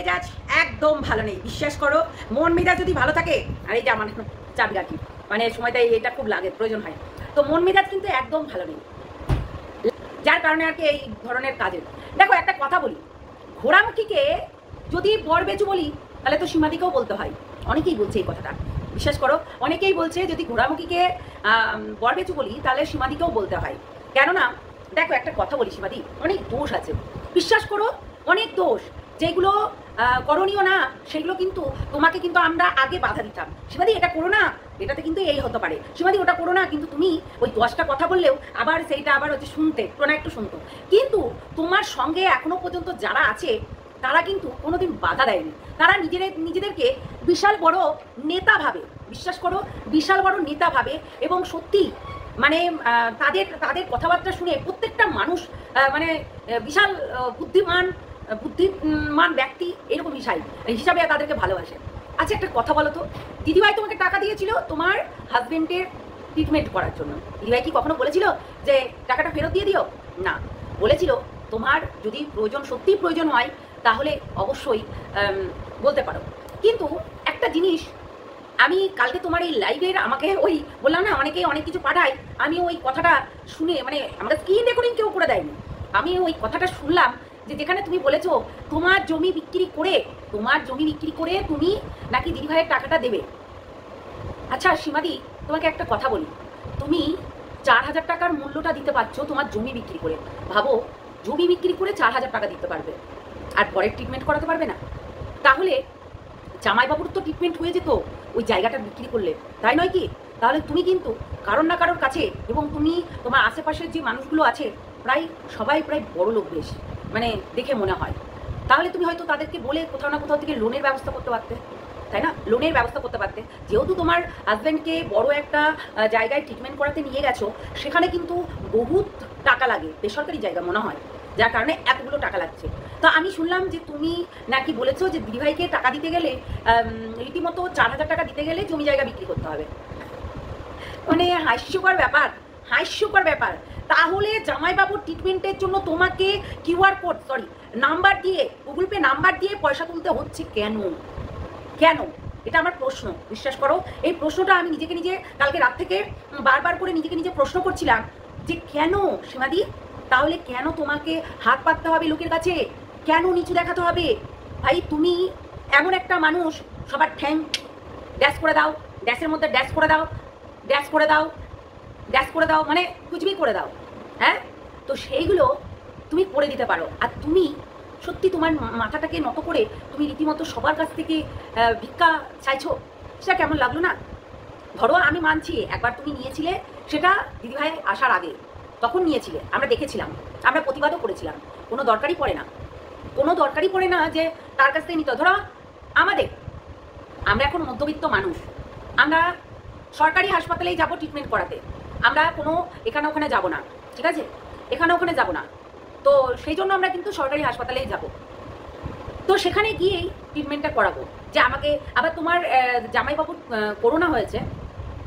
মেজাজ একদম ভালো নেই, বিশ্বাস করো। মন মেজাজ যদি ভালো থাকে, আর এই যে আমার চাবি রাখি, মানে সময়টা এটা খুব লাগে, প্রয়োজন হয়, তো মন মেজাজ কিন্তু একদম ভালো নেই, যার কারণে আর কি এই ধরনের কাজের। দেখো একটা কথা বলি, ঘোড়ামুখীকে যদি বর বেচু বলি তাহলে তো সীমাদিকেও বলতে হয়। অনেকেই বলছে এই কথাটা, বিশ্বাস করো, অনেকেই বলছে যদি ঘোড়ামুখীকে বর বেচু বলি তাহলে সীমাদিকেও বলতে হয়। কেননা দেখো একটা কথা বলি, সীমাদি অনেক দোষ আছে, বিশ্বাস করো, অনেক দোষ, যেগুলো করণীয় না সেগুলো কিন্তু তোমাকে কিন্তু আমরা আগে বাধা দিতাম, সীমাদি এটা করো না, এটাতে কিন্তু এই হতে পারে, সীমাদি ওটা করো না, কিন্তু তুমি ওই 10টা কথা বললেও আবার সেইটা আবার হচ্ছে শুনতে, টোনা একটু শুনতো। কিন্তু তোমার সঙ্গে এখনো পর্যন্ত যারা আছে তারা কিন্তু কোনোদিন বাধা দেয়নি, তারা নিজেদেরকে বিশাল বড় নেতা ভাবে, বিশ্বাস করো, বিশাল বড় নেতা ভাবে। এবং সত্যি মানে তাদের কথাবার্তা শুনে প্রত্যেকটা মানুষ মানে বিশাল বুদ্ধিমান ব্যক্তি এরকম হিসাবে তাদেরকে ভালোবাসে। আচ্ছা একটা কথা বলো তো, দিদিভাই তোমাকে টাকা দিয়েছিল তোমার হাজবেন্ডের ট্রিটমেন্ট করার জন্য, দিদিভাই কি কখনো বলেছিল যে টাকাটা ফেরত দিয়ে দিও? না, বলেছিল তোমার যদি প্রয়োজন, সত্যি প্রয়োজন হয় তাহলে অবশ্যই বলতে পারো। কিন্তু একটা জিনিস, আমি কালকে তোমার এই লাইভের আমাকে ওই বললাম না অনেকেই অনেক কিছু পাঠায়, আমি ওই কথাটা শুনে মানে আমাদের স্ক্রিন রেকর্ডিং কেউ করে দেয়নি, আমি ওই কথাটা শুনলাম যে যেখানে তুমি বলেছো তোমার জমি বিক্রি করে তুমি নাকি দিদিভাইয়ের টাকাটা দেবে। আচ্ছা সীমাদি তোমাকে একটা কথা বলি, তুমি 4000 টাকার মূল্যটা দিতে পারছো তোমার জমি বিক্রি করে, ভাবো জমি বিক্রি করে 4000 টাকা দিতে পারবে আর পরের ট্রিটমেন্ট করাতে পারবে না? তাহলে জামাইবাবুর তো ট্রিটমেন্ট হয়ে যেত ওই জায়গাটা বিক্রি করলে, তাই নয় কি? তাহলে তুমি কিন্তু কারোর না কারোর কাছে, এবং তুমি তোমার আশেপাশের যে মানুষগুলো আছে সবাই প্রায় বড় লোক বেশ, মানে দেখে মনে হয়, তাহলে তুমি হয়তো তাদেরকে বলে কোথাও না কোথাও থেকে লোনের ব্যবস্থা করতে পারতে, তাই না? লোনের ব্যবস্থা করতে পারতে, যেহেতু তোমার হাজব্যান্ডকে বড় একটা জায়গায় ট্রিটমেন্ট করাতে নিয়ে গেছো, সেখানে কিন্তু বহুত টাকা লাগে, বেসরকারি জায়গা মনে হয়, যার কারণে এতগুলো টাকা লাগছে। তো আমি শুনলাম যে তুমি নাকি বলেছো যে দিদিভাইকে টাকা দিতে গেলে রীতিমতো 4000 টাকা দিতে গেলে জমি জায়গা বিক্রি করতে হবে, মানে হাস্যকর ব্যাপার। তাহলে জামাইবাবুর ট্রিটমেন্টের জন্য তোমাকে কিউআর কোড নাম্বার দিয়ে, গুগল পে নাম্বার দিয়ে পয়সা তুলতে হচ্ছে কেন? এটা আমার প্রশ্ন, বিশ্বাস করো, এই প্রশ্নটা আমি নিজে কালকে রাত থেকে বারবার করে নিজে প্রশ্ন করছিলাম যে কেন সীমাদি, তাহলে কেন তোমাকে হাত পাততে হবে লোকের কাছে, কেন নিচু দেখাতে হবে? ভাই তুমি এমন একটা মানুষ, সবার ঠ্যাং ড্যাশ করে দাও, ড্যাশের মধ্যে ড্যাশ করে দাও মানে কুচবি করে দাও, হ্যাঁ, তো সেইগুলো তুমি করে দিতে পারো। আর তুমি সত্যি তোমার মাথাটাকে নত করে তুমি রীতিমতো সবার কাছ থেকে ভিক্ষা চাইছো, সেটা কেমন লাগলো না? ধরো আমি মানছি একবার তুমি নিয়েছিলে, সেটা দিদিভাই আসার আগে, তখন নিয়েছিলে, আমরা দেখেছিলাম, আমরা প্রতিবাদও করেছিলাম, কোনো দরকারই পড়ে না যে তার কাছ থেকে নিতে। ধরো আমরা এখন মধ্যবিত্ত মানুষ, আমরা সরকারি হাসপাতালেই যাবো ট্রিটমেন্ট করাতে, আমরা কোনো এখানে ওখানে যাব না, ঠিক আছে, তো সেই জন্য আমরা কিন্তু সরকারি হাসপাতালেই যাব, তো সেখানে গিয়েই ট্রিটমেন্টটা করাবো। যে আমাকে আবার তোমার জামাইবাবুর করোনা হয়েছে,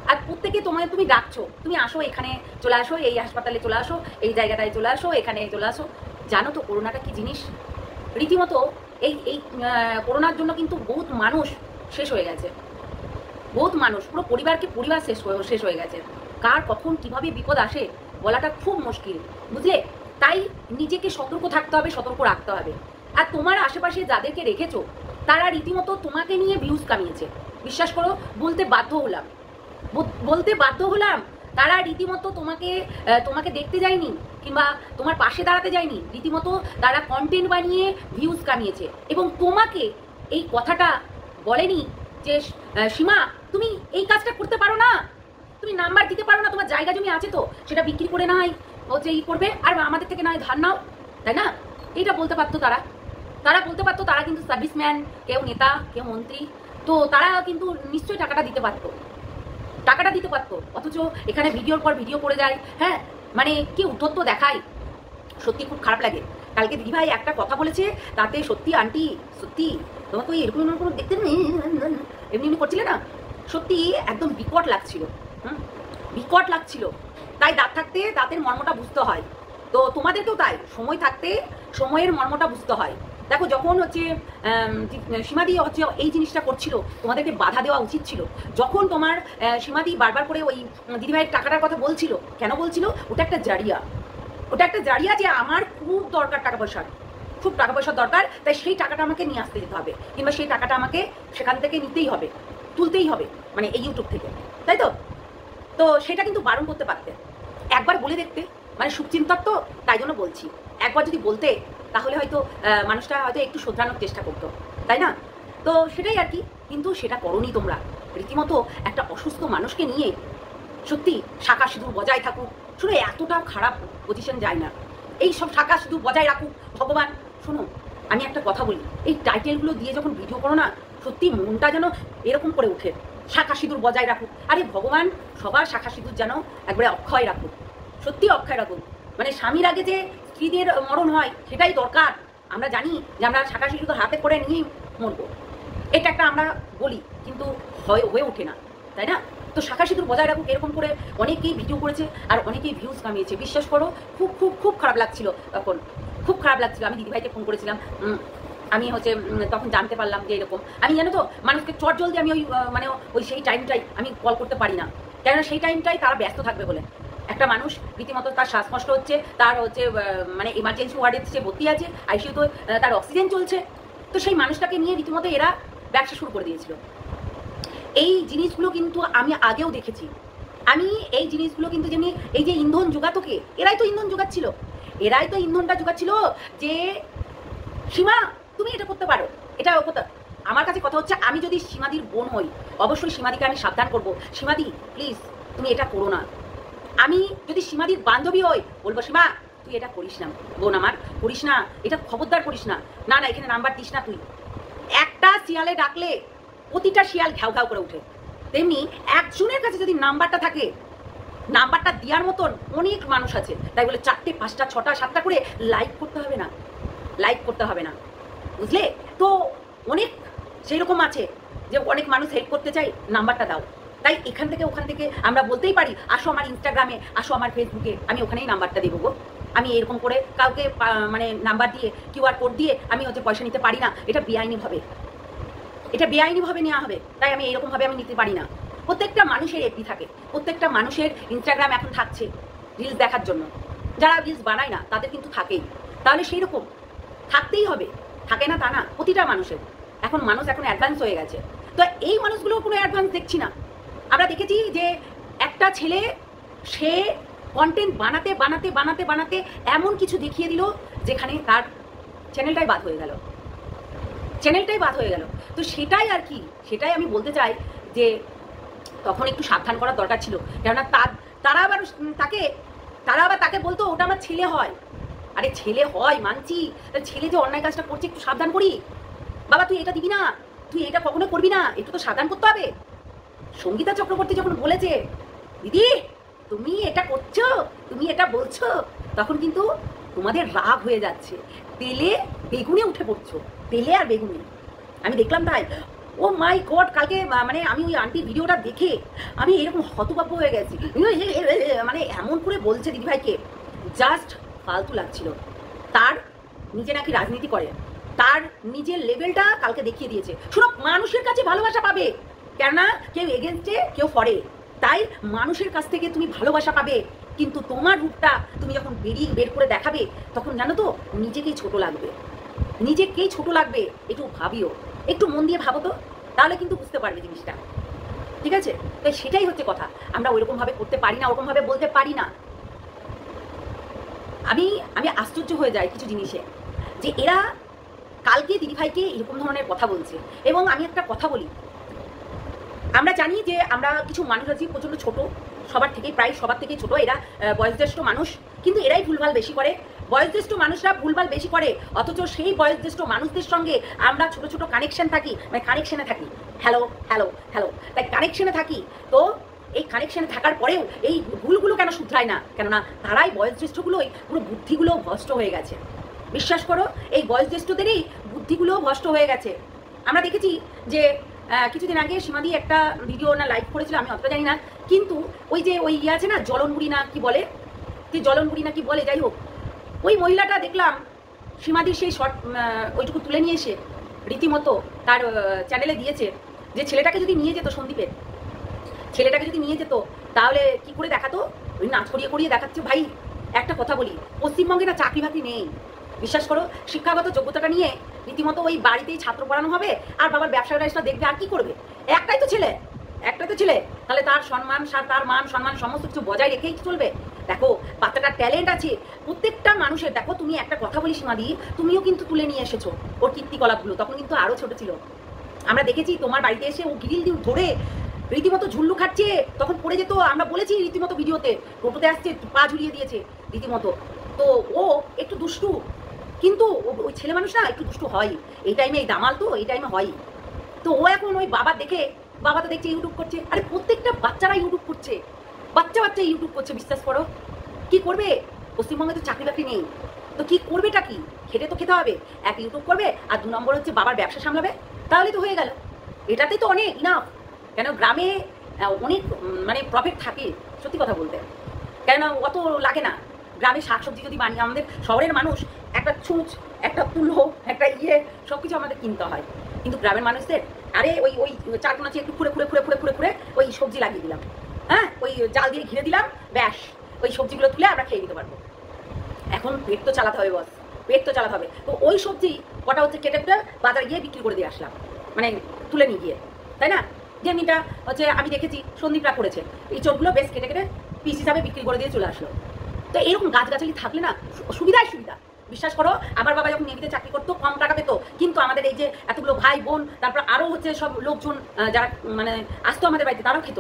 আর প্রত্যেকে তুমি ডাকছো, তুমি আসো, এখানে চলে আসো, এই হাসপাতালে চলে আসো, এই জায়গাটায় চলে আসো, এখানে চলে আসো। জানো তো করোনাটা কি জিনিস? রীতিমতো এই করোনার জন্য কিন্তু বহুত মানুষ শেষ হয়ে গেছে, বহুত মানুষ, পুরো পরিবার শেষ হয়ে গেছে। কার কখন কিভাবে বিপদ আসে বলাটা খুব মুশকিল, বুঝলে? তাই নিজেকে সতর্ক থাকতে হবে, সতর্ক রাখতে হবে। আর তোমার আশেপাশে যাদেরকে রেখেছো তারা রীতিমতো তোমাকে নিয়ে ভিউজ কামিয়েছে, বিশ্বাস করো, বলতে বাধ্য হলাম, তারা রীতিমতো তোমাকে দেখতে যায়নি কিংবা তোমার পাশে দাঁড়াতে যায়নি, রীতিমতো তারা কন্টেন্ট বানিয়ে ভিউজ কামিয়েছে। এবং তোমাকে এই কথাটা বলেনি যে সীমা তুমি এই কাজটা করতে পারো না, তুমি নাম্বার দিতে পারো না, তোমার জায়গা জমি আছে তো সেটা বিক্রি করে না হয় হচ্ছে করবে, আর আমাদের থেকে না হয় ধার নাও, তাই না? এইটা বলতে পারতো তারা বলতে পারতো, তারা কিন্তু সার্ভিসম্যান, কেউ নেতা, কেউ মন্ত্রী, তো তারা কিন্তু নিশ্চয়ই টাকাটা দিতে পারতো। অথচ এখানে ভিডিওর পর ভিডিও করে যায়, হ্যাঁ, মানে কি উদ্ধত্ত দেখায়, সত্যি খুব খারাপ লাগে। কালকে দিদিভাই একটা কথা বলেছে, তাতে সত্যি আন্টি, সত্যি তোমাকে ওই এরকম দেখতে এমনি করছিলে না, সত্যি একদম বিকট লাগছিল। তাই দাঁত থাকতে দাঁতের মর্মটা বুঝতে হয়, তো তোমাদেরকেও তাই সময় থাকতে সময়ের মর্মটা বুঝতে হয়। দেখো যখন হচ্ছে সীমাদি হচ্ছে এই জিনিসটা করছিল, তোমাদেরকে বাধা দেওয়া উচিত ছিল। যখন তোমার সীমাদি বারবার করে ওই দিদিভাইয়ের টাকাটার কথা বলছিল, কেন বলছিল? ওটা একটা জারিয়া, ওটা একটা জারিয়া যে আমার খুব দরকার টাকা পয়সার, খুব টাকা পয়সার দরকার, তাই সেই টাকাটা আমাকে নিয়ে আসতে যেতে হবে, কিংবা সেই টাকাটা আমাকে সেখান থেকে নিতেই হবে, তুলতেই হবে, মানে এই ইউটিউব থেকে, তাই তো? তো সেটা কিন্তু বারণ করতে পারতে, একবার বলে দেখতে, মানে শুভচিন্তক তো, তাই জন্য বলছি, একবার যদি বলতে তাহলে হয়তো মানুষটা হয়তো একটু শোধরানোর চেষ্টা করতো, তাই না? তো সেটাই আর কি, কিন্তু সেটা করোনি তোমরা। রীতিমতো একটা অসুস্থ মানুষকে নিয়ে সত্যি শাখা সিঁদুর বজায় থাকুক, শুনে এতটাও খারাপ পজিশন যায় না, এই সব শাখা সিঁদুর বজায় রাখুক ভগবান। শোনো, আমি একটা কথা বলি, এই টাইটেলগুলো দিয়ে যখন ভিডিও করো না, সত্যি মনটা যেন এরকম করে ওঠে, শাখা সিঁদুর বজায় রাখুক। আরে ভগবান সবার শাখা সিঁদুর যেন একবারে অক্ষয় রাখুক, সত্যি অক্ষয় রাখুক। মানে স্বামীর আগে যে স্ত্রীদের মরণ হয় সেটাই দরকার। আমরা জানি যে আমরা শাখা সিঁদুর হাতে করে নিয়েই মরবো, এটা একটা আমরা বলি, কিন্তু হয়ে ওঠে না, তাই না? তো শাখা সিঁদুর বজায় রাখুক, এরকম করে অনেকেই ভিডিও করেছে আর অনেকেই ভিউজ কামিয়েছে। বিশ্বাস করো, খুব খুব খুব খারাপ লাগছিল তখন, খুব খারাপ লাগছিল। আমি দিদিভাইকে ফোন করেছিলাম, আমি হচ্ছে তখন জানতে পারলাম যে এরকম। আমি জানো তো মানুষকে চট জলদি আমি মানে সেই টাইমটাই আমি কল করতে পারি না, কেননা সেই টাইমটাই তারা ব্যস্ত থাকবে বলে। একটা মানুষ রীতিমতো তার শ্বাসকষ্ট হচ্ছে, তার হচ্ছে মানে ইমার্জেন্সি ওয়ার্ডে সে ভর্তি আছে, আইসিইউতে তার অক্সিজেন চলছে, তো সেই মানুষটাকে নিয়ে রীতিমতো এরা ব্যবসা শুরু করে দিয়েছিল। এই জিনিসগুলো কিন্তু আমি আগেও দেখেছি। আমি এই জিনিসগুলো কিন্তু যেমনি এই যে ইন্ধন জোগাতো কে, এরাই তো ইন্ধন জোগাচ্ছিল, এরাই তো ইন্ধনটা জোগাচ্ছিল যে সীমা তুমি এটা করতে পারো, এটা আমার কাছে কথা হচ্ছে, আমি যদি সীমাদির বোন হই অবশ্যই সীমাদিকে আমি সাবধান করবো, সীমাদি প্লিজ তুমি এটা করো না। আমি যদি সীমাদির বান্ধবী হই বলবো, সীমা তুই এটা করিস না বোন আমার, করিস না, এটা খবরদার করিস না, না না এখানে নাম্বার দিস না তুই। একটা শিয়ালে ডাকলে প্রতিটা শিয়াল ঘ্যাও ঘ্যাও করে উঠে, তেমনি একজনের কাছে যদি নাম্বারটা থাকে, নাম্বারটা দেওয়ার মতন অনেক মানুষ আছে, তাই বলে 4টে 5টা 6টা 7টা করে লাইক করতে হবে না, লাইক করতে হবে না, বুঝলে? তো অনেক সেই রকম আছে যে অনেক মানুষ হেল্প করতে চাই, নাম্বারটা দাও। তাই এখান থেকে ওখান থেকে আমরা বলতেই পারি, আসো আমার ইনস্টাগ্রামে, আসো আমার ফেসবুকে, আমি ওখানেই নাম্বারটা দেবো গো। আমি এরকম করে কাউকে মানে নাম্বার দিয়ে কিউআর কোড দিয়ে আমি হচ্ছে পয়সা নিতে পারি না, এটা বেআইনিভাবে, এটা বেআইনিভাবে নেওয়া হবে, তাই আমি এরকমভাবে আমি নিতে পারি না। প্রত্যেকটা মানুষের এফবি থাকে, প্রত্যেকটা মানুষের ইনস্টাগ্রাম এখন থাকছে রিলস দেখার জন্য, যারা রিলস বানায় না তাদের কিন্তু থাকেই, তাহলে সেই রকম থাকতেই হবে, থাকে না তা না, প্রতিটা মানুষের। এখন মানুষ এখন অ্যাডভান্স হয়ে গেছে, তো এই মানুষগুলো কোনো অ্যাডভান্স দেখছি না। আমরা দেখেছি যে একটা ছেলে সে কন্টেন্ট বানাতে বানাতে বানাতে বানাতে এমন কিছু দেখিয়ে দিল যেখানে তার চ্যানেলটাই বাদ হয়ে গেল, চ্যানেলটাই বাদ হয়ে গেল। তো সেটাই আর কি, সেটাই আমি বলতে চাই যে তখন একটু সাবধান করার দরকার ছিল, কেননা তারা আবার তাকে বলতো ওটা আমার ছেলে হয়। আরে ছেলে হয় মানছি, ছেলে যে অন্যায় কাজটা করছে একটু সাবধান করি, বাবা তুই এটা দিবি না, তুই এটা কখনো করবি না, একটু তো সাবধান করতে হবে। সঙ্গীতা চক্রবর্তী যখন বলেছে দিদি তুমি এটা করছো, তুমি এটা বলছো, তখন কিন্তু তোমাদের রাগ হয়ে যাচ্ছে, তেলে বেগুনে উঠে পড়ছো, তেলে আর বেগুনে। আমি দেখলাম তাই, ও মাই গড, কালকে মানে আমি ওই আন্টির ভিডিওটা দেখে আমি এরকম হতবাক হয়ে গেছি, মানে এমন করে বলছে দিদিভাইকে, জাস্ট ফালতু লাগছিল। তার নিজে নাকি রাজনীতি করে, তার নিজের লেভেলটা কালকে দেখিয়ে দিয়েছে। শোনো, মানুষের কাছে ভালোবাসা পাবে, কেননা কেউ এগেনস্টে কেউ ফরে, তাই মানুষের কাছ থেকে তুমি ভালোবাসা পাবে, কিন্তু তোমার রূপটা তুমি যখন বের করে দেখাবে তখন জানো তো নিজেকেই ছোট লাগবে, নিজেকেই ছোট লাগবে। একটু ভাবিও, একটু মন দিয়ে ভাবো তো, তাহলে কিন্তু বুঝতে পারবে জিনিসটা, ঠিক আছে? তাই সেটাই হচ্ছে কথা, আমরা ওইরকমভাবে করতে পারি না, ওরকমভাবে বলতে পারি না। আমি আশ্চর্য হয়ে যাই কিছু জিনিসে, যে এরা কালকে দিদিভাইকে এরকম ধরনের কথা বলছে। এবং আমি একটা কথা বলি, আমরা জানি যে আমরা কিছু মানুষ আছি প্রচণ্ড ছোট, প্রায় সবার থেকেই ছোট, এরা বয়োজ্যেষ্ঠ মানুষ, কিন্তু এরাই ভুলভাল বেশি করে। বয়োজ্যেষ্ঠ মানুষরা ভুলভাল বেশি করে, অথচ সেই বয়োজ্যেষ্ঠ মানুষদের সঙ্গে আমরা ছোট ছোট কানেকশন থাকি, মানে কানেকশনে থাকি, হ্যালো হ্যালো হ্যালো, তাই কানেকশনে থাকি। তো এই কানেকশনে থাকার পরেও এই ভুলগুলো কেন শুধরায় না? কেননা তারাই বয়োজ্যেষ্ঠগুলোই পুরো বুদ্ধিগুলো ভ্রষ্ট হয়ে গেছে। বিশ্বাস করো, এই বয়োজ্যেষ্ঠদেরই বুদ্ধিগুলো ভ্রষ্ট হয়ে গেছে। আমরা দেখেছি যে কিছুদিন আগে সীমাদি একটা ভিডিও না লাইভ করেছিল, আমি অতটা জানি না, কিন্তু ওই যে ওই আছে না জলনবুড়ি না কি বলে, জলনবুড়ি না কি বলে, যাই হোক, ওই মহিলাটা দেখলাম সীমাদির সেই শর্ট ওইটুকু তুলে নিয়ে এসে রীতিমতো তার চ্যানেলে দিয়েছে যে ছেলেটাকে যদি নিয়ে যেত, সন্দীপের ছেলেটাকে যদি নিয়ে যেত তাহলে কি করে দেখাতো, ওই নাচ করিয়ে করিয়ে দেখাচ্ছে। ভাই একটা কথা বলি, পশ্চিমবঙ্গে না চাকরি বাকরি নেই, বিশ্বাস করো। শিক্ষাগত যোগ্যতাটা নিয়ে রীতিমতো ওই বাড়িতেই ছাত্র পড়ানো হবে আর বাবার ব্যবসাটা দেখবে, আর কি করবে? একটাই তো ছেলে, তাহলে তার সম্মান, তার মান সম্মান সমস্ত কিছু বজায় রেখেই চলবে। দেখো বাচ্চাটার ট্যালেন্ট আছে প্রত্যেকটা মানুষের। দেখো তুমি একটা কথা বলি সীমাদি, তুমিও কিন্তু তুলে নিয়ে এসেছো ওর কীর্তিকলাপগুলো, তখন কিন্তু আরও ছোট ছিল। আমরা দেখেছি তোমার বাড়িতে এসে ও গিরিল দিয়ে ধরে রীতিমতো ঝুল্লু খাচ্ছে, তখন পড়ে যেত। আমরা বলেছি রীতিমতো ভিডিওতে, টোটোতে আসছে পা ঝুলিয়ে দিয়েছে রীতিমতো। তো ও একটু দুষ্টু, কিন্তু ওই ছেলে মানুষ না একটু দুষ্টু হয়। এই টাইমে এই দামাল তো এই টাইমে হয়। তো ও এখন ওই বাবা দেখে, বাবা তো দেখছে ইউটিউব করছে। আরে প্রত্যেকটা বাচ্চারা ইউটিউব করছে, বাচ্চা ইউটিউব করছে, বিশ্বাস করো। কি করবে? পশ্চিমবঙ্গে তো চাকরি বাকরি নেই, তো কি করবেটা কি? খেটে তো খেতে হবে। এক ইউটিউব করবে, আর 2 নম্বর হচ্ছে বাবার ব্যবসা সামলাবে, তাহলে তো হয়ে গেল। এটাতেই তো অনেক ইনাফ। কেন গ্রামে অনেক মানে প্রফিট থাকে, সত্যি কথা বলতে। কেন অত লাগে না। গ্রামে শাকসবজি যদি বানিয়ে, আমাদের শহরের মানুষ একটা ছুঁচ, একটা তুলো, একটা সব কিছু আমাদের কিনতে হয়, কিন্তু গ্রামের মানুষদের আরে ওই ওই চারকোনাচি একটু খুঁড়ে খুঁড়ে খুঁড়ে খুঁড়ে খুঁড়ে খুঁড়ে ওই সবজি লাগিয়ে দিলাম, হ্যাঁ, ওই জাল দিয়ে ঘিরে দিলাম, ব্যাস ওই সবজিগুলো তুলে আমরা খেয়ে নিতে পারবো। এখন পেট তো চালাতে হবে বস, পেট তো চালাতে হবে। তো ওই সবজি কটা হচ্ছে কেটে কেটে বাজারে গিয়ে বিক্রি করে দিয়ে আসলাম, মানে তুলে নিয়ে গিয়ে, তাই না? যেমনিটা হচ্ছে আমি দেখেছি সন্দীপরা করেছে, এই চোরগুলো বেশ কেটে কেটে পিস হিসাবে বিক্রি করে দিয়ে চলে আসলো। তো এরকম গাছগাছালি থাকলে না সুবিধাই সুবিধা, বিশ্বাস করো। আমার বাবা যখন নেভিতে চাকরি করতো কম টাকা পেতো, কিন্তু আমাদের এই যে এতগুলো ভাই বোন, তারপর আরও হচ্ছে সব লোকজন যারা মানে আসতো আমাদের বাড়িতে, তারাও খেত।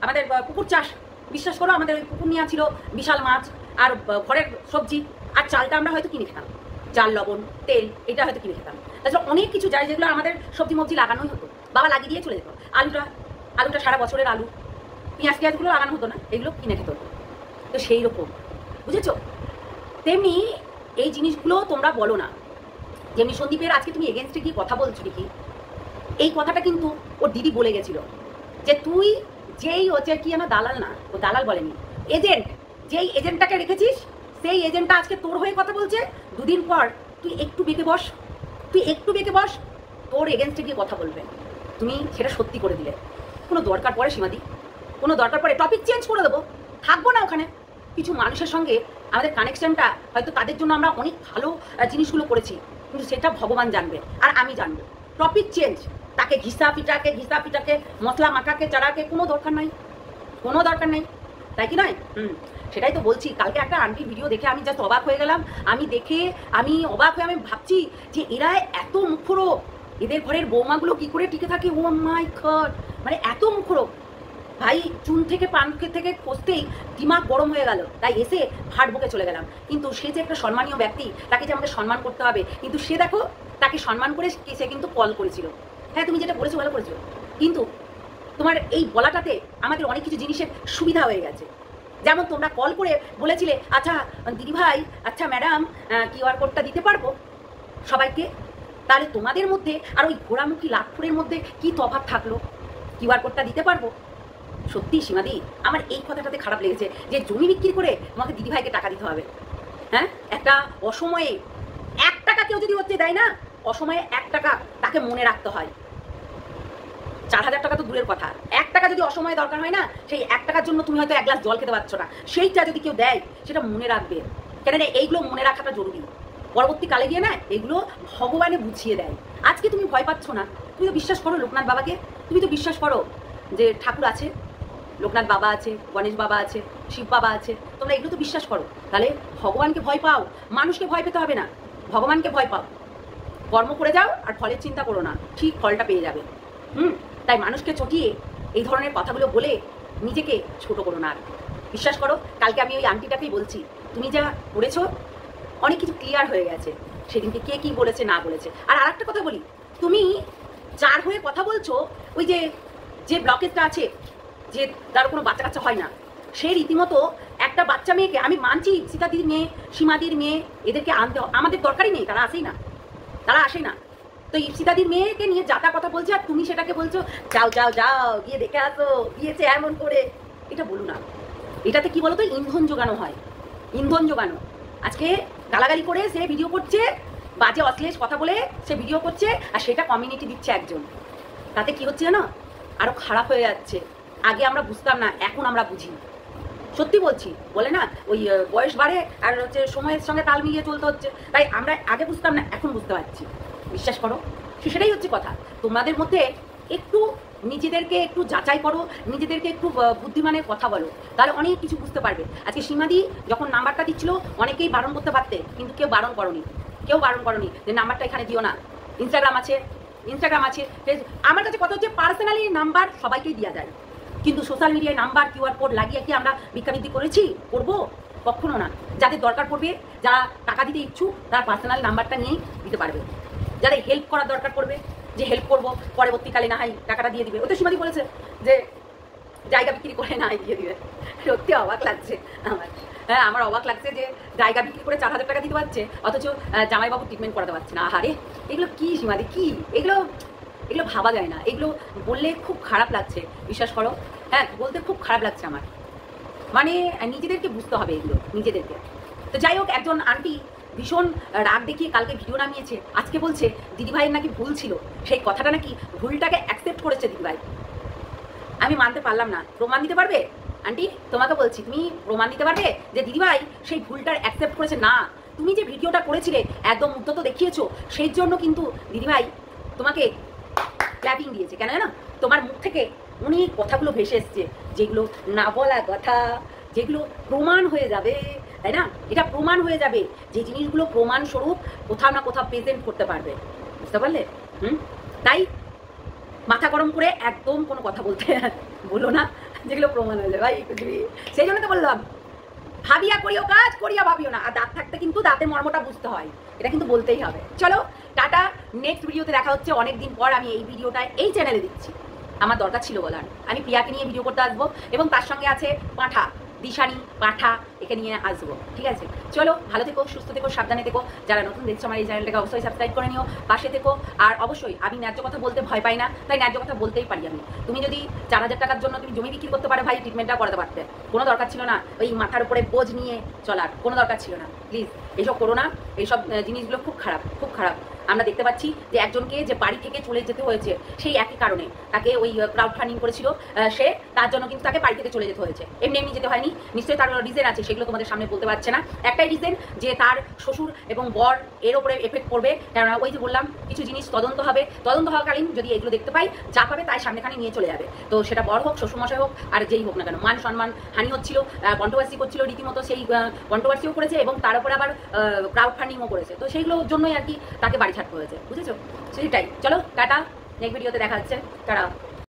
আমাদের পুকুর চাষ, বিশ্বাস করো, আমাদের ওই পুকুর নিয়ে ছিল, বিশাল মাছ আর ঘরের সবজি, আর চালটা আমরা হয়তো কিনে খেতাম, চাল লবণ তেল এটা হয়তো কিনে খেতাম। তাছাড়া অনেক কিছু যায় যেগুলো আমাদের সবজি মবজি লাগানোই হতো, বাবা লাগিয়ে দিয়ে চলে যেত। আলুটা সারা বছরের আলু, পেঁয়াজগুলো লাগানো হতো না, এগুলো কিনে খেতে হতো। তো সেই রকম, বুঝেছো? তেমনি এই জিনিসগুলো তোমরা বলো না। যেমনি সন্দীপের আজকে তুমি এগেনস্টে গিয়ে কথা বলছো দেখি, এই কথাটা কিন্তু ওর দিদি বলে গেছিল যে তুই যেই হচ্ছে কি আমার দালাল, না ও দালাল বলেনি, এজেন্ট, যেই এজেন্টটাকে রেখেছিস সেই এজেন্টটা আজকে তোর হয়ে কথা বলছে। 2 দিন পর তুই একটু বেঁকে বস, তোর এগেনস্টে গিয়ে কথা বলবে। তুমি সেটা সত্যি করে দিলে। কোনো দরকার পড়ে সীমাদি, কোনো দরকার পড়ে টপিক চেঞ্জ করে দেবো, থাকবো না ওখানে। কিছু মানুষের সঙ্গে আমাদের কানেকশনটা হয়তো তাদের জন্য আমরা অনেক ভালো জিনিসগুলো করেছি, কিন্তু সেটা ভগবান জানবে আর আমি জানবো। টপিক চেঞ্জ, তাকে ঘিসা পিটাকে মশলা মাখাকে চাড়াকে কোনো দরকার নাই, তাই কি নয়? সেটাই তো বলছি। কালকে একটা আন্টির ভিডিও দেখে আমি জাস্ট অবাক হয়ে গেলাম। আমি অবাক হয়ে আমি ভাবছি যে এরা এত মুখরো, এদের ঘরের বৌমাগুলো কি করে টিকে থাকে। ও মাই গড, মানে এত মুখরো। ভাই চুন থেকে পান থেকে খসতেই দিমাগ গরম হয়ে গেল, তাই এসে ভাট বকে চলে গেলাম। কিন্তু সে যে একটা সম্মানীয় ব্যক্তি, তাকে যে আমাকে সম্মান করতে হবে, কিন্তু সে দেখো তাকে সম্মান করে সে কিন্তু কল করেছিল। হ্যাঁ তুমি যেটা বলেছো ভালো করেছো, কিন্তু তোমার এই বলাটাতে আমাদের অনেক কিছু জিনিসের সুবিধা হয়ে গেছে। যেমন তোমরা কল করে বলেছিলে, আচ্ছা দিদিভাই, আচ্ছা ম্যাডাম, কিউআর কোডটা দিতে পারবো সবাইকে। তাহলে তোমাদের মধ্যে আর ওই ঘোড়ামুখী লাটফুরের মধ্যে কি তফাৎ থাকলো? কিউআর কোডটা দিতে পারবো। সত্যি সীমাদি, আমার এই কথাটাতে খারাপ লেগেছে যে জমি বিক্রি করে তোমাকে দিদিভাইকে টাকা দিতে হবে। হ্যাঁ, একটা অসময়ে 1 টাকা কেউ যদি হচ্ছে দেয় না, অসময়ে 1 টাকা তাকে মনে রাখতে হয়। 4000 টাকা তো দূরের কথা, 1 টাকা যদি অসময়ে দরকার হয় না, সেই 1 টাকার জন্য তুমি হয়তো 1 গ্লাস জল খেতে পারছো না, সেইটা যদি কেউ দেয় সেটা মনে রাখবে। কেন এইগুলো মনে রাখাটা জরুরি। পরবর্তীকালে গিয়ে না এগুলো ভগবানে বুঝিয়ে দেয়। আজকে তুমি ভয় পাচ্ছ না, তুমি তো বিশ্বাস করো লোকনাথ বাবাকে, তুমি তো বিশ্বাস করো যে ঠাকুর আছে, লোকনাথ বাবা আছে, গণেশ বাবা আছে, শিব বাবা আছে, তোমরা এগুলো তো বিশ্বাস করো। তাহলে ভগবানকে ভয় পাও, মানুষকে ভয় পেতে হবে না, ভগবানকে ভয় পাও। কর্ম করে যাও আর ফলের চিন্তা করো না, ঠিক ফলটা পেয়ে যাবে। তাই মানুষকে চটিয়ে এই ধরনের কথাগুলো বলে নিজেকে ছোট করো না। আর বিশ্বাস করো, কালকে আমি ওই আন্টিটাকেই বলছি, তুমি যা করেছো অনেক কিছু ক্লিয়ার হয়ে গেছে সেদিনকে, কে কি বলেছে না বলেছে। আর আরেকটা কথা বলি, তুমি যার হয়ে কথা বলছো, ওই যে ব্লকেজটা আছে, যে তার কোনো বাচ্চা কাচ্চা হয় না, সে রীতিমতো একটা বাচ্চা মেয়েকে, আমি মানছি সীতাদির মেয়ে, সীমাদির মেয়ে, এদেরকে আনতে আমাদের দরকারই নেই, তারা আসেই না। তো ইপসিতাদির মেয়েকে নিয়ে যাতা কথা বলছে, আর তুমি সেটাকে বলছো যাও গিয়ে দেখে আসো, গিয়েছে এমন করে। এটা বলো না। এটাতে কি বলতো, ইন্ধন জোগানো হয়, ইন্ধন জোগানো। আজকে গালাগালি করে সে ভিডিও করছে, বাজে অশ্লীল কথা বলে সে ভিডিও করছে, আর সেটা কমিউনিটি দিচ্ছে একজন। তাতে কি হচ্ছে জানো, আরো খারাপ হয়ে যাচ্ছে। আগে আমরা বুঝতাম না, এখন আমরা বুঝি। সত্যি বলছি, বলে না ওই বয়স বাড়ে আর হচ্ছে সময়ের সঙ্গে তাল মিলিয়ে চলতে হচ্ছে, তাই আমরা আগে বুঝতাম না, এখন বুঝতে পারছি। বিশ্বাস করো, সেটাই হচ্ছে কথা। তোমাদের মধ্যে একটু নিজেদেরকে একটু যাচাই করো, নিজেদেরকে একটু বুদ্ধিমানের কথা বলো, তাহলে অনেক কিছু বুঝতে পারবে। আজকে সীমাদি যখন নাম্বারটা দিচ্ছিল অনেকেই বারণ করতে পারতে, কিন্তু কেউ বারণ করনি, যে নাম্বারটা এখানে দিও না। ইনস্টাগ্রাম আছে, আমার কাছে কথা হচ্ছে পার্সোনালি নাম্বার সবাইকেই দেওয়া যায়, কিন্তু সোশ্যাল মিডিয়ায় নাম্বার কিউআর কোড লাগিয়ে কি আমরা ভিক্ষাবৃত্তি করেছি? করবো? কখনো না। যাদের দরকার পড়বে, যারা টাকা দিতে ইচ্ছুক, তারা পার্সোনাল নাম্বারটা নিয়েই দিতে পারবে। যাদের হেল্প করার দরকার পড়বে, যে হেল্প করবো পরবর্তীকালে না হয় টাকাটা দিয়ে দিবে। ও তো সীমাদি বলেছে যে জায়গা বিক্রি করে না দিয়ে দিবে। সত্যি অবাক লাগছে আমার। হ্যাঁ, আমার অবাক লাগছে যে জায়গা বিক্রি করে 4,000 টাকা দিতে পারছে, অথচ জামাইবাবু ট্রিটমেন্ট করাতে পারছে না। আরে এগুলো কি সীমাদি, কি এগুলো ভাবা যায় না। এগুলো বললে খুব খারাপ লাগছে, বিশ্বাস করো। হ্যাঁ, বলতে খুব খারাপ লাগছে আমার। মানে নিজেদেরকে বুঝতে হবে এগুলো, নিজেদেরকে। তো যাই হোক, একজন আন্টি ভীষণ রাগ দেখিয়ে কালকে ভিডিও নামিয়েছে। আজকে বলছে দিদিভাইয়ের নাকি ভুল ছিল, সেই কথাটা নাকি ভুলটাকে অ্যাকসেপ্ট করেছে দিদিভাই। আমি মানতে পারলাম না। প্রমাণ দিতে পারবে আন্টি? তোমাকে বলছি, তুমি প্রমাণ দিতে পারবে যে দিদিভাই সেই ভুলটার অ্যাকসেপ্ট করেছে? না, তুমি যে ভিডিওটা করেছিলে একদম উদ্যত দেখিয়েছো, সেই জন্য কিন্তু দিদিভাই তোমাকে ক্ল্যাপিং দিয়েছে। কেন জানো? তোমার মুখ থেকে অনেক কথাগুলো ভেসে এসছে, যেগুলো না বলা কথা, যেগুলো প্রমাণ হয়ে যাবে, তাই না? এটা প্রমাণ হয়ে যাবে, যে জিনিসগুলো প্রমাণ স্বরূপ কোথাও না কোথাও প্রেজেন্ট করতে পারবে। বুঝতে পারলে? তাই মাথা গরম করে একদম কোনো কথা বলতে বলো না, যেগুলো প্রমাণ হয়ে যাবে ভাই। সেই জন্য তো বললাম, ভাবিয়া করিও কাজ, করিয়া ভাবিও না। আর দাঁত থাকতে কিন্তু দাঁতের মর্মটা বুঝতে হয়, এটা কিন্তু বলতেই হবে। চলো টাটা, নেক্সট ভিডিওতে দেখা হচ্ছে। অনেকদিন পর আমি এই ভিডিওটা এই চ্যানেলে দিচ্ছি, আমার দরকার ছিল বলার। আমি প্রিয়াকে নিয়ে ভিডিও করতে আসবো, এবং তার সঙ্গে আছে পাঁঠা, দিশানি, পাঁঠা, একে নিয়ে আসবো। ঠিক আছে, চলো ভালো থেকো, সুস্থ থেকো, সাবধানে থেকো। যারা নতুন দেখছো আমার এই চ্যানেলটাকে অবশ্যই সাবস্ক্রাইব করে নিও, পাশে থেকো। আর অবশ্যই আমি ন্যায্য কথা বলতে ভয় পাই না, তাই ন্যায্য কথা বলতেই পারি আমি। তুমি যদি 4,000 টাকার জন্য তুমি জমি বিক্রি করতে পারো ভাই, ট্রিটমেন্টটা করাতে পারতে। কোনো দরকার ছিল না ওই মাথার উপরে বোঝ নিয়ে চলার, কোনো দরকার ছিল না। প্লিজ এইসব করো না, এইসব জিনিসগুলো খুব খারাপ, খুব খারাপ। আমরা দেখতে পাচ্ছি যে একজনকে যে বাড়ি থেকে চলে যেতে হয়েছে, সেই একই কারণে তাকে ওই ক্রাউড ফান্ডিং করেছিল সে, তার জন্য কিন্তু তাকে বাড়ি থেকে চলে যেতে হয়েছে। এমনি এমনি যেতে হয়নি, নিশ্চয়ই তার রিজন আছে, সেগুলো তোমাদের সামনে বলতে পারছে না। একটাই রিজন, যে তার শ্বশুর এবং বর এর ওপরে এফেক্ট করবে। কেননা ওই যে বললাম, কিছু জিনিস তদন্ত হবে, তদন্ত হওয়াকালীন যদি এগুলো দেখতে পাই, যা পাবে তাই সামনেখানে নিয়ে চলে যাবে। তো সেটা বর হোক, শ্বশুরমশাই হোক, আর যেই হোক না কেন, মান সম্মান হানি হচ্ছিল, কন্ট্রোভার্সি করছিল রীতিমতো, সেই কন্ট্রোভার্সিও করেছে এবং তার উপরে আবার ক্রাউড ফান্ডিংও করেছে। তো সেইগুলোর জন্যই আর কি তাকে বাড়ি ছাড়তে হয়েছে, বুঝেছো? সেটাই। চলো টাটা, নেক্সট ভিডিওতে দেখা হচ্ছে। টাটা।